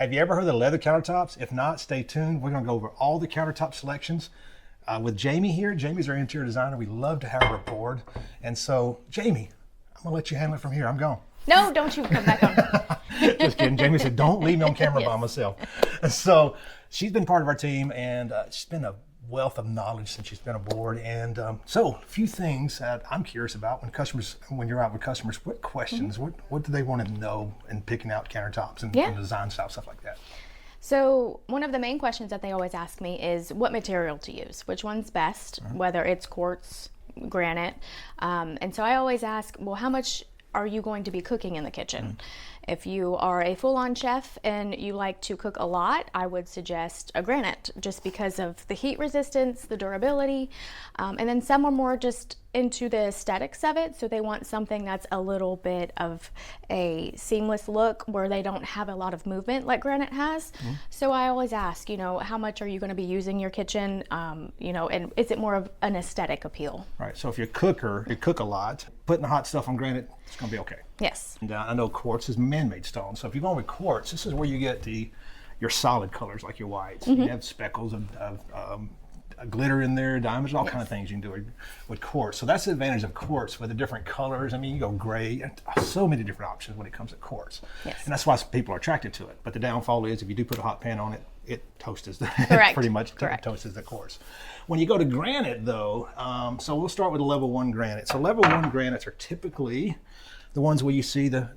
Have you ever heard of the leather countertops? If not, stay tuned. We're going to go over all the countertop selections with Jamie here. Jamie's our interior designer. We love to have her aboard. And so, Jamie, I'm going to let you handle it from here. I'm gone. No, don't you come back on. Just kidding. Jamie said, don't leave me on camera by myself. And so she's been part of our team, and she's been a wealth of knowledge since she's been aboard. And so a few things that I'm curious about when you're out with customers, what questions, what do they want to know in picking out countertops and design style, stuff like that? So one of the main questions that they always ask me is what material to use, which one's best, whether it's quartz, granite. And so I always ask, well, how much are you going to be cooking in the kitchen? If you are a full-on chef and you like to cook a lot, I would suggest a granite just because of the heat resistance, the durability, and then some are more just into the aesthetics of it, so they want something that's a little bit of a seamless look where they don't have a lot of movement like granite has. So I always ask, you know, how much are you going to be using your kitchen, you know, and is it more of an aesthetic appeal? Right, so if you're a cooker, you cook a lot, putting the hot stuff on granite, it's going to be okay. Yes. And I know quartz is man-made stone, so if you're going with quartz, this is where you get your solid colors like your whites. You have speckles of glitter in there, diamonds, all kind of things you can do with quartz. So that's the advantage of quartz with the different colors. I mean, you go gray, so many different options when it comes to quartz. Yes. And that's why some people are attracted to it. But the downfall is if you do put a hot pan on it, it toasts pretty much toasts the quartz. When you go to granite though, so we'll start with a level 1 granite. So level 1 granites are typically the ones where you see the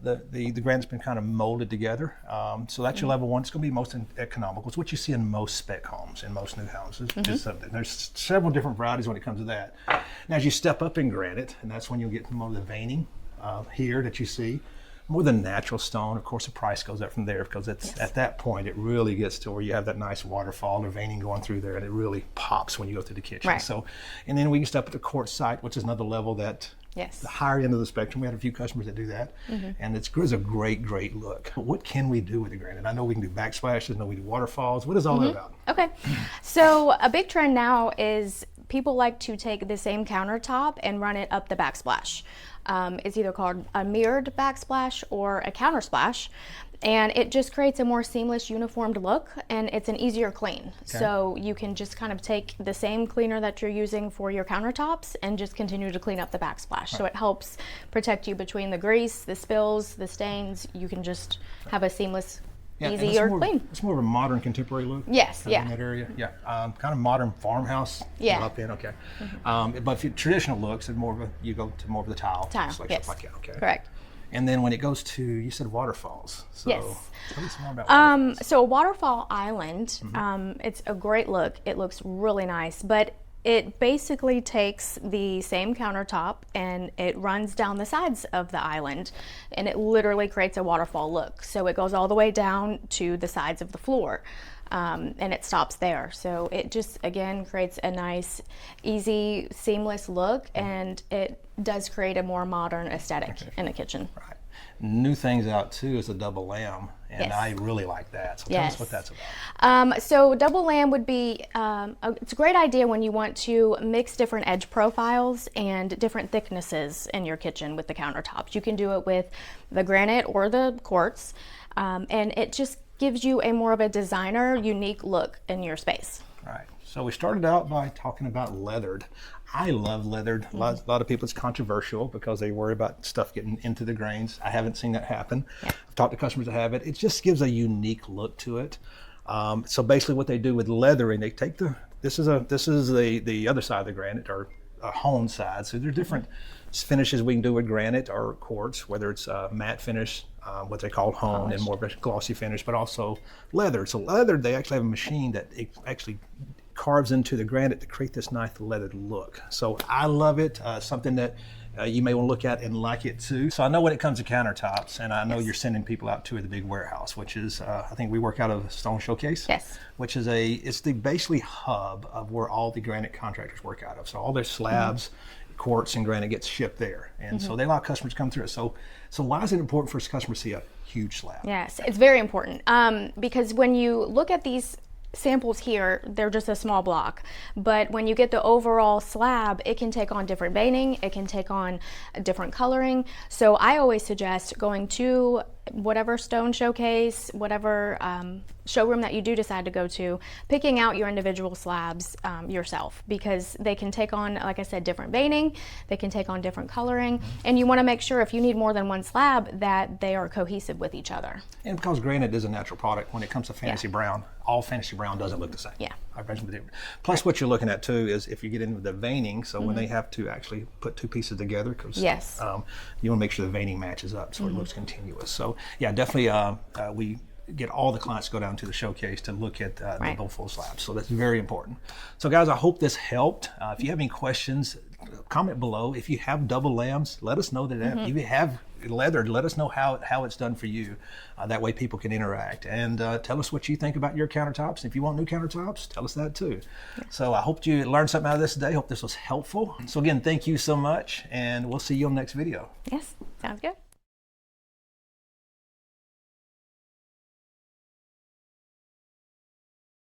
granite's been kind of molded together. So that's your level 1. It's going to be most economical. It's what you see in most spec homes, in most new houses. There's several different varieties when it comes to that. Now, as you step up in granite, and that's when you'll get more of the veining here that you see, more than natural stone. Of course, the price goes up from there because it's at that point, it really gets to where you have that nice waterfall or veining going through there, and it really pops when you go through the kitchen. Right. So, and then we can step up to quartz site, which is another level that the higher end of the spectrum. We had a few customers that do that, and it's a great look. But what can we do with the granite? I know we can do backsplashes, I know we do waterfalls. What is all that about? Okay, so a big trend now is people like to take the same countertop and run it up the backsplash. It's either called a mirrored backsplash or a countersplash, and it just creates a more seamless, uniformed look, and it's an easier clean. Okay. So you can just kind of take the same cleaner that you're using for your countertops and just continue to clean up the backsplash. Right. So it helps protect you between the grease, the spills, the stains. You can just have a seamless, easier clean. It's more of a modern contemporary look. Yes, in that area. Yeah, kind of modern farmhouse. Yeah. Up in, okay. But if you traditional looks, it's you go to more of the tile. Tile, like yes. Stuff like that, okay. Correct. And then when it goes to, you said waterfalls. So yes. Tell me some more about waterfalls. So a waterfall island, it's a great look. It looks really nice, but it basically takes the same countertop and it runs down the sides of the island, and it literally creates a waterfall look. So it goes all the way down to the sides of the floor. And it stops there. So it just, again, creates a nice, easy, seamless look, and it does create a more modern aesthetic in the kitchen. Right. New things out too is a double lamb, and I really like that. So tell us what that's about. So double lamb would be, it's a great idea when you want to mix different edge profiles and different thicknesses in your kitchen with the countertops. You can do it with the granite or the quartz, and it just gives you a more of a designer, unique look in your space. Right. So we started out by talking about leathered. I love leathered. A lot of people, it's controversial because they worry about stuff getting into the grains. I haven't seen that happen. Yeah. I've talked to customers that have it. It just gives a unique look to it. So basically what they do with leathering, they take this is the other side of the granite, or a honed side. So there's different finishes we can do with granite or quartz, whether it's matte finish, what they call honed, and more of a glossy finish, but also leather. So leather, they actually have a machine that it actually carves into the granite to create this nice leathered look. So I love it. Something that you may want to look at and like it too. So I know when it comes to countertops, and I know you're sending people out to the big warehouse, which is, I think we work out of Stone Showcase. Yes. Which is it's the basically hub of where all the granite contractors work out of. So all their slabs, quartz and granite gets shipped there. And so they allow customers to come through it. So why is it important for customers to see a huge slab? Yes, it's very important because when you look at these samples here, they're just a small block, but when you get the overall slab, it can take on different veining, it can take on a different coloring. So I always suggest going to whatever stone showcase, whatever showroom that you do decide to go to, picking out your individual slabs yourself, because they can take on, like I said, different veining, they can take on different coloring, and you want to make sure if you need more than one slab that they are cohesive with each other. And because granite is a natural product, when it comes to fantasy brown, all fantasy brown doesn't look the same. Yeah. Plus what you're looking at too is if you get into the veining, so when they have to actually put two pieces together, because you want to make sure the veining matches up so it looks continuous. So yeah, definitely we get all the clients to go down to the showcase to look at the full slabs. So that's very important. So guys, I hope this helped. If you have any questions, comment below. If you have double lambs, let us know that. If you have leathered, let us know how it's done for you. That way people can interact, and tell us what you think about your countertops. If you want new countertops, tell us that too. So I hope you learned something out of this today. Hope this was helpful. So again, thank you so much, and we'll see you on the next video. Yes, sounds good.